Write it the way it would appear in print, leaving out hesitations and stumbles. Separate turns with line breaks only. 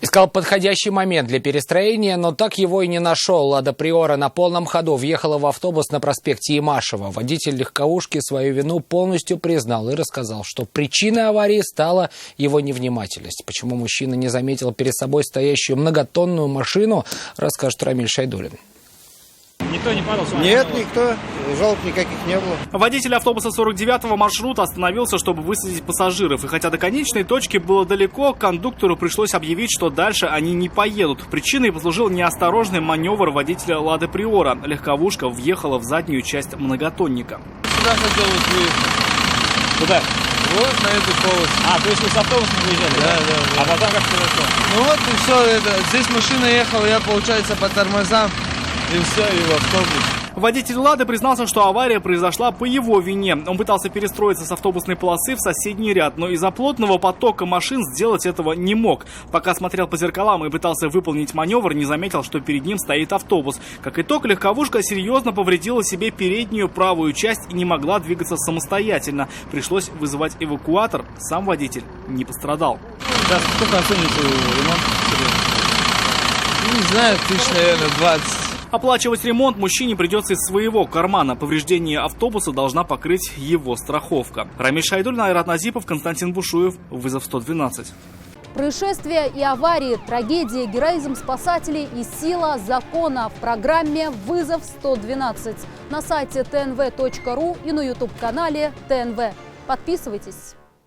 Искал подходящий момент для перестроения, но так его и не нашел. Лада Приора на полном ходу въехала в автобус на проспекте Имашева. Водитель легковушки свою вину полностью признал и рассказал, что причиной аварии стала его невнимательность. Почему мужчина не заметил перед собой стоящую многотонную машину, расскажет Рамиль Шайдулин.
Никто не падал?
Нет, никто. Жалоб никаких не было.
Водитель автобуса 49-го маршрута остановился, чтобы высадить пассажиров. И хотя до конечной точки было далеко, кондуктору пришлось объявить, что дальше они не поедут. Причиной послужил неосторожный маневр водителя Лады Приора. Легковушка въехала в заднюю часть многотонника.
Сюда хотелось выехать.
Куда?
Вот на эту полосу.
То есть вы с автобусом выезжали?
Да.
А потом как произошло?
Ну вот и все. Здесь машина ехала, я, получается, по тормозам. И все, и в автобус.
Водитель «Лады» признался, что авария произошла по его вине. Он пытался перестроиться с автобусной полосы в соседний ряд, но из-за плотного потока машин сделать этого не мог. Пока смотрел по зеркалам и пытался выполнить маневр, не заметил, что перед ним стоит автобус. Как итог, легковушка серьезно повредила себе переднюю правую часть и не могла двигаться самостоятельно. Пришлось вызывать эвакуатор. Сам водитель не пострадал.
Да, сколько оцените ремонт? Не знаю, тысяч, наверное, 20.
Оплачивать ремонт мужчине придется из своего кармана. Повреждение автобуса должна покрыть его страховка. Рамиль Шайдулин, Айрат Назипов, Константин Бушуев. Вызов 112.
Происшествия и аварии, трагедии, героизм спасателей и сила закона в программе «Вызов 112» на сайте tnv.ru и на YouTube-канале ТНВ. Подписывайтесь.